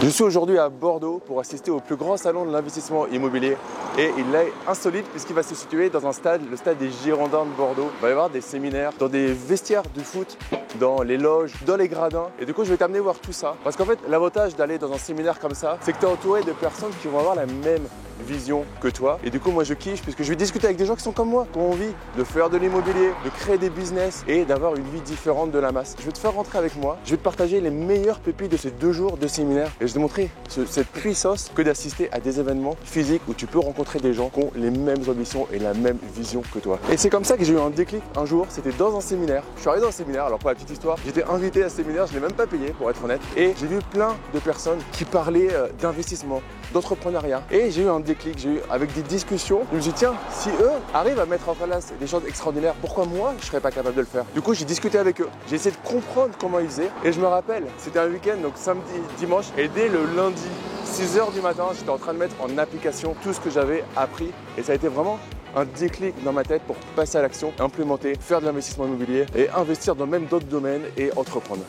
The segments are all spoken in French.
Je suis aujourd'hui à Bordeaux pour assister au plus grand salon de l'investissement immobilier et il est insolite puisqu'il va se situer dans un stade, le stade des Girondins de Bordeaux. Il va y avoir des séminaires dans des vestiaires de foot, dans les loges, dans les gradins et du coup je vais t'amener voir tout ça parce qu'en fait l'avantage d'aller dans un séminaire comme ça c'est que tu es entouré de personnes qui vont avoir la même vision que toi et du coup moi je kiffe puisque je vais discuter avec des gens qui sont comme moi, qui ont envie de faire de l'immobilier, de créer des business et d'avoir une vie différente de la masse. Je vais te faire rentrer avec moi, je vais te partager les meilleures pépites de ces 2 jours de séminaire et je vais te montrer cette puissance que d'assister à des événements physiques où tu peux rencontrer des gens qui ont les mêmes ambitions et la même vision que toi. Et c'est comme ça que j'ai eu un déclic un jour, c'était dans un séminaire. Je suis arrivé dans un séminaire, alors pour la petite histoire, j'étais invité à ce séminaire, je ne l'ai même pas payé pour être honnête et j'ai vu plein de personnes qui parlaient d'investissement, d'entrepreneuriat et j'ai eu un déclic, j'ai eu avec des discussions, je me suis dit tiens, si eux arrivent à mettre en place des choses extraordinaires, pourquoi moi je ne serais pas capable de le faire? Du coup j'ai discuté avec eux, j'ai essayé de comprendre comment ils faisaient et je me rappelle, c'était un week-end, donc samedi, dimanche et dès le lundi 6h du matin, j'étais en train de mettre en application tout ce que j'avais appris et ça a été vraiment un déclic dans ma tête pour passer à l'action, implémenter, faire de l'investissement immobilier et investir dans même d'autres domaines et entreprendre.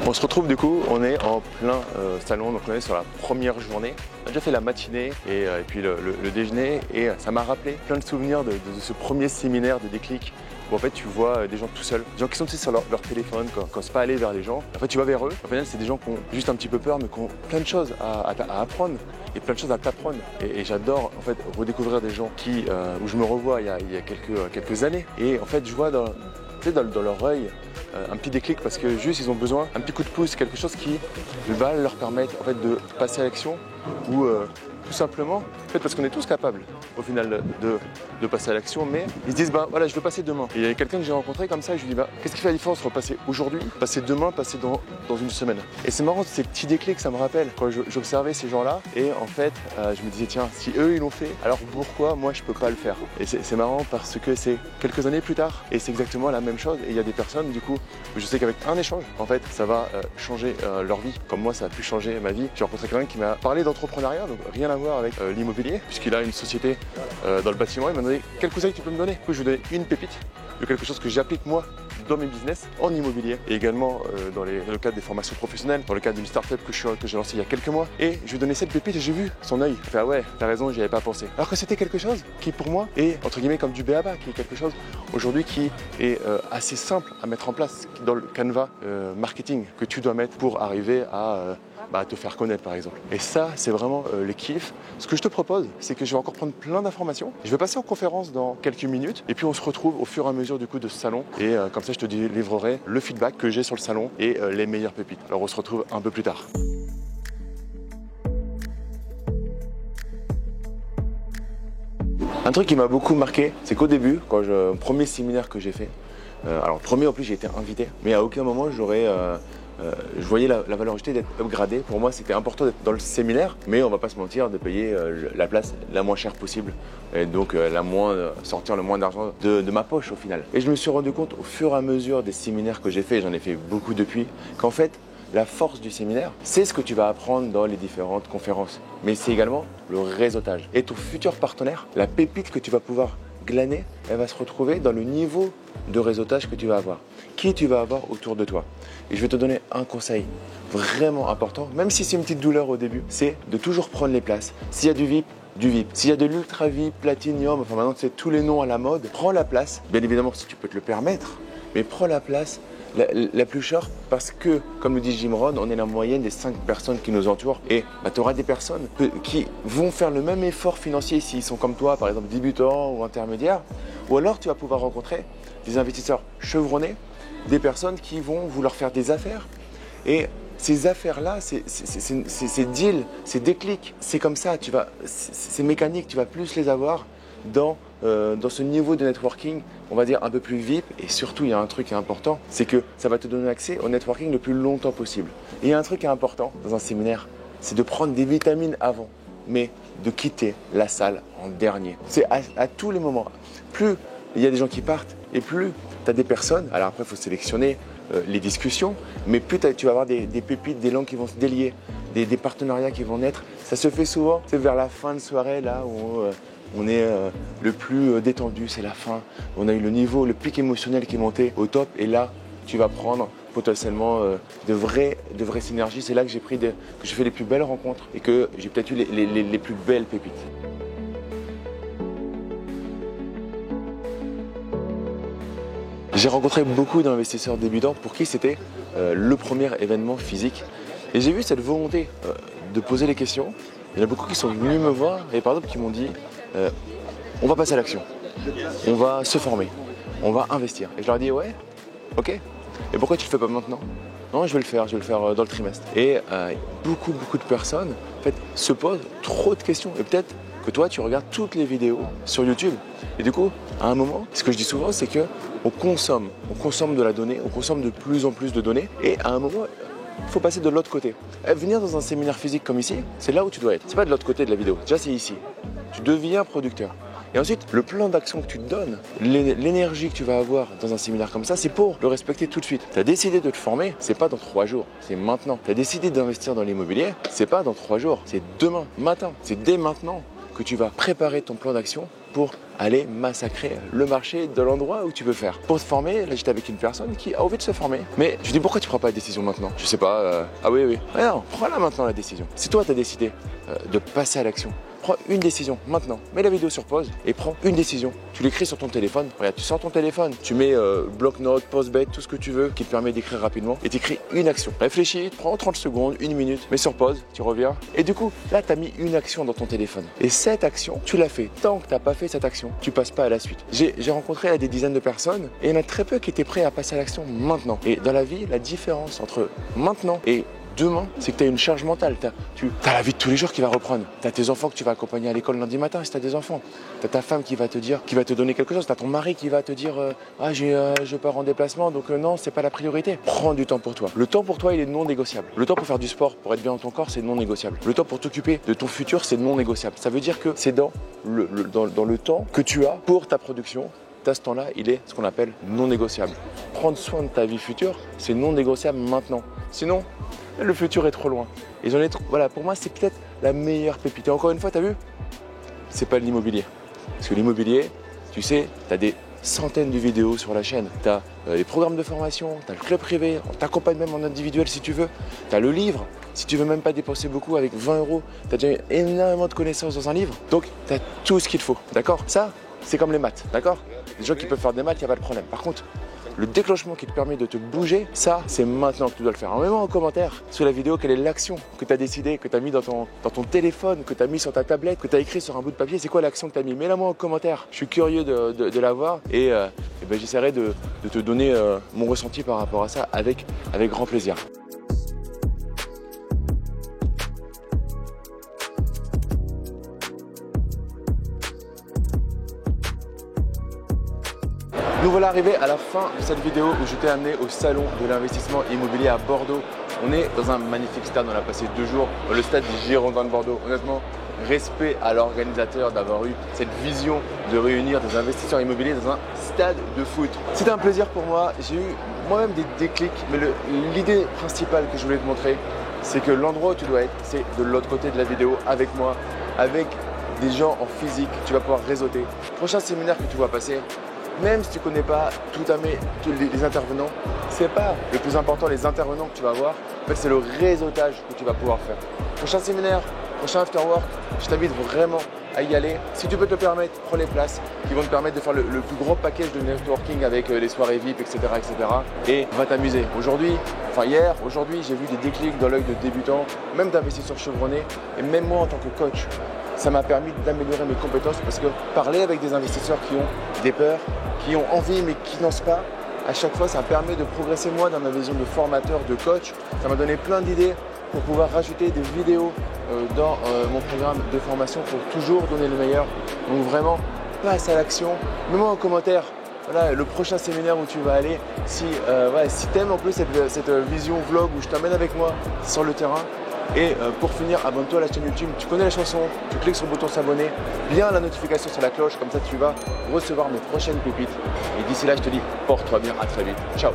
On se retrouve du coup, on est en plein salon, donc on est sur la première journée. On a déjà fait la matinée et puis le déjeuner et ça m'a rappelé plein de souvenirs de ce premier séminaire de déclic où en fait tu vois des gens tout seuls, des gens qui sont sur leur téléphone, qui n'osent pas aller vers les gens. En fait tu vas vers eux, au final c'est des gens qui ont juste un petit peu peur mais qui ont plein de choses à apprendre et plein de choses à t'apprendre. Et j'adore en fait redécouvrir des gens où je me revois il y a quelques années et en fait je vois dans leur œil un petit déclic parce que juste ils ont besoin un petit coup de pouce, quelque chose qui va leur permettre en fait de passer à l'action ou tout simplement parce qu'on est tous capables au final de passer à l'action, mais ils se disent bah voilà je veux passer demain. Et il y a quelqu'un que j'ai rencontré comme ça et je lui dis bah qu'est-ce qui fait la différence entre passer aujourd'hui, passer demain, passer dans une semaine. Et c'est marrant ces petits déclics, ça me rappelle quand j'observais ces gens-là et en fait je me disais tiens si eux ils l'ont fait alors pourquoi moi je peux pas le faire. Et c'est marrant parce que c'est quelques années plus tard et c'est exactement la même chose et il y a des personnes du coup je sais qu'avec un échange en fait ça va changer leur vie comme moi ça a pu changer ma vie. J'ai rencontré quelqu'un qui m'a parlé d'entrepreneuriat donc rien à voir avec l'immobilier puisqu'il a une société dans le bâtiment. Il m'a demandé quel conseil tu peux me donner. Du coup, je lui ai donné une pépite de quelque chose que j'applique moi dans mes business en immobilier et également dans le cadre des formations professionnelles, dans le cadre d'une start-up que j'ai lancée il y a quelques mois. Et je lui ai donné cette pépite et j'ai vu son œil. Il fait ah ouais, t'as raison, j'y avais pas pensé. Alors que c'était quelque chose qui pour moi est entre guillemets comme du b.a.-ba, qui est quelque chose aujourd'hui qui est assez simple à mettre en place dans le canevas marketing que tu dois mettre pour arriver à te faire connaître par exemple. Et ça, c'est vraiment le kiff. Ce que je te propose, c'est que je vais encore prendre plein d'informations. Je vais passer en conférence dans quelques minutes et puis on se retrouve au fur et à mesure du coup de ce salon. Et comme ça, je te livrerai le feedback que j'ai sur le salon et les meilleures pépites. Alors on se retrouve un peu plus tard. Un truc qui m'a beaucoup marqué, c'est qu'au début, le premier séminaire que j'ai fait, alors premier en plus j'ai été invité, mais à aucun moment je voyais la valeur ajoutée d'être upgradé. Pour moi, c'était important d'être dans le séminaire, mais on va pas se mentir, de payer la place la moins chère possible et donc sortir le moins d'argent de ma poche au final. Et je me suis rendu compte au fur et à mesure des séminaires que j'ai fait, j'en ai fait beaucoup depuis, qu'en fait, la force du séminaire, c'est ce que tu vas apprendre dans les différentes conférences, mais c'est également le réseautage. Et ton futur partenaire, la pépite que tu vas pouvoir glaner, elle va se retrouver dans le niveau de réseautage que tu vas avoir, qui tu vas avoir autour de toi. Et je vais te donner un conseil vraiment important, même si c'est une petite douleur au début, c'est de toujours prendre les places. S'il y a du VIP, du VIP. S'il y a de l'ultra VIP, Platinum, enfin maintenant c'est tous les noms à la mode, prends la place, bien évidemment si tu peux te le permettre, mais prends la place la plus chère parce que, comme le dit Jim Rohn, on est la moyenne des 5 personnes qui nous entourent et tu auras des personnes qui vont faire le même effort financier s'ils sont comme toi, par exemple débutants ou intermédiaires, ou alors tu vas pouvoir rencontrer des investisseurs chevronnés, des personnes qui vont vouloir faire des affaires et ces affaires-là, ces deals, ces déclics, c'est comme ça, c'est mécanique, tu vas plus les avoir dans ce niveau de networking, on va dire un peu plus VIP. Et surtout, il y a un truc qui est important, c'est que ça va te donner accès au networking le plus longtemps possible. Et il y a un truc qui est important dans un séminaire, c'est de prendre des vitamines avant, mais de quitter la salle en dernier. C'est à tous les moments. Plus il y a des gens qui partent et plus tu as des personnes, alors après il faut sélectionner les discussions, mais plus tu vas avoir des pépites, des langues qui vont se délier, des partenariats qui vont naître. Ça se fait souvent, c'est vers la fin de soirée là où on est le plus détendu, c'est la fin. On a eu le pic émotionnel qui est monté au top et là, tu vas prendre potentiellement de vraies synergies. C'est là que j'ai fait les plus belles rencontres et que j'ai peut-être eu les plus belles pépites. J'ai rencontré beaucoup d'investisseurs débutants pour qui c'était le premier événement physique. Et j'ai vu cette volonté de poser les questions. Il y en a beaucoup qui sont venus me voir et par exemple qui m'ont dit on va passer à l'action, on va se former, on va investir. Et je leur ai dit ouais, ok, et pourquoi tu le fais pas maintenant? Non, je vais le faire dans le trimestre. Et beaucoup de personnes en fait, se posent trop de questions. Et peut-être que toi, tu regardes toutes les vidéos sur YouTube. Et du coup, à un moment, ce que je dis souvent, c'est qu'on consomme de la donnée, on consomme de plus en plus de données. Et à un moment, il faut passer de l'autre côté. Venir dans un séminaire physique comme ici, c'est là où tu dois être. C'est pas de l'autre côté de la vidéo. Déjà, c'est ici. Tu deviens producteur. Et ensuite, le plan d'action que tu te donnes, l'énergie que tu vas avoir dans un séminaire comme ça, c'est pour le respecter tout de suite. Tu as décidé de te former, c'est pas dans 3 jours, c'est maintenant. Tu as décidé d'investir dans l'immobilier, c'est pas dans 3 jours, c'est demain matin. C'est dès maintenant que tu vas préparer ton plan d'action pour aller massacrer le marché de l'endroit où tu veux faire. Pour te former, là j'étais avec une personne qui a envie de se former. Mais je lui dis pourquoi tu prends pas la décision maintenant? Je sais pas, ah oui. Ouais, non, prends-la maintenant la décision. Si toi tu as décidé de passer à l'action, prends une décision maintenant. Mets la vidéo sur pause et prends une décision. Tu l'écris sur ton téléphone. Regarde, tu sors ton téléphone, tu mets bloc-notes, post-bet, tout ce que tu veux qui te permet d'écrire rapidement et tu écris une action. Réfléchis, prends 30 secondes, 1 minute, mets sur pause, tu reviens. Et du coup, là, tu as mis une action dans ton téléphone. Et cette action, tu l'as fait. Tant que tu n'as pas fait cette action, tu passes pas à la suite. J'ai rencontré des dizaines de personnes et il y en a très peu qui étaient prêts à passer à l'action maintenant. Et dans la vie, la différence entre maintenant et demain, c'est que tu as une charge mentale. Tu as la vie de tous les jours qui va reprendre. Tu as tes enfants que tu vas accompagner à l'école lundi matin si tu as des enfants. Tu as ta femme qui va te dire, qui va te donner quelque chose. Tu as ton mari qui va te dire je pars en déplacement, donc non, c'est pas la priorité. Prends du temps pour toi. Le temps pour toi, il est non négociable. Le temps pour faire du sport, pour être bien dans ton corps, c'est non négociable. Le temps pour t'occuper de ton futur, c'est non négociable. Ça veut dire que c'est dans le temps que tu as pour ta production. Ce temps-là, il est ce qu'on appelle non négociable. Prendre soin de ta vie future, c'est non négociable maintenant. Sinon, le futur est trop loin. Et voilà, pour moi, c'est peut-être la meilleure pépite. Et encore une fois, tu as vu, c'est pas l'immobilier. Parce que l'immobilier, tu sais, tu as des centaines de vidéos sur la chaîne. Tu as les programmes de formation, tu as le club privé, on t'accompagne même en individuel si tu veux. Tu as le livre, si tu veux même pas dépenser beaucoup avec 20 €, tu as déjà énormément de connaissances dans un livre. Donc, tu as tout ce qu'il te faut, d'accord? Ça, c'est comme les maths, d'accord? Les gens qui peuvent faire des maths, il n'y a pas de problème. Par contre, le déclenchement qui te permet de te bouger, ça, c'est maintenant que tu dois le faire. Mets-moi en commentaire sous la vidéo quelle est l'action que tu as décidé, que tu as mis dans ton téléphone, que tu as mis sur ta tablette, que tu as écrit sur un bout de papier. C'est quoi l'action que tu as mis? Mets-la moi en commentaire. Je suis curieux de la voir et j'essaierai de te donner mon ressenti par rapport à ça avec grand plaisir. Nous voilà arrivés à la fin de cette vidéo où je t'ai amené au salon de l'investissement immobilier à Bordeaux. On est dans un magnifique stade, on a passé 2 jours dans le stade des Girondins de Bordeaux. Honnêtement, respect à l'organisateur d'avoir eu cette vision de réunir des investisseurs immobiliers dans un stade de foot. C'était un plaisir pour moi, j'ai eu moi-même des déclics, mais l'idée principale que je voulais te montrer, c'est que l'endroit où tu dois être, c'est de l'autre côté de la vidéo avec moi, avec des gens en physique, tu vas pouvoir réseauter. Prochain séminaire que tu vas passer, même si tu ne connais pas les intervenants, ce n'est pas le plus important, les intervenants que tu vas avoir. En fait, c'est le réseautage que tu vas pouvoir faire. Prochain séminaire, prochain afterwork, je t'invite vraiment à y aller. Si tu peux te le permettre, prends les places qui vont te permettre de faire le plus gros package de networking avec les soirées VIP, etc. Et va t'amuser. Aujourd'hui, j'ai vu des déclics dans l'œil de débutants, même d'investisseurs chevronnés et même moi en tant que coach. Ça m'a permis d'améliorer mes compétences parce que parler avec des investisseurs qui ont des peurs, qui ont envie mais qui n'osent pas, à chaque fois ça permet de progresser moi dans ma vision de formateur, de coach. Ça m'a donné plein d'idées pour pouvoir rajouter des vidéos dans mon programme de formation pour toujours donner le meilleur. Donc vraiment, passe à l'action. Mets-moi en commentaire voilà, le prochain séminaire où tu vas aller. Si tu aimes en plus cette vision vlog où je t'amène avec moi sur le terrain. Et pour finir, abonne-toi à la chaîne YouTube, tu connais la chanson, tu cliques sur le bouton s'abonner, bien la notification sur la cloche, comme ça tu vas recevoir mes prochaines pépites. Et d'ici là, je te dis, porte-toi bien, à très vite. Ciao.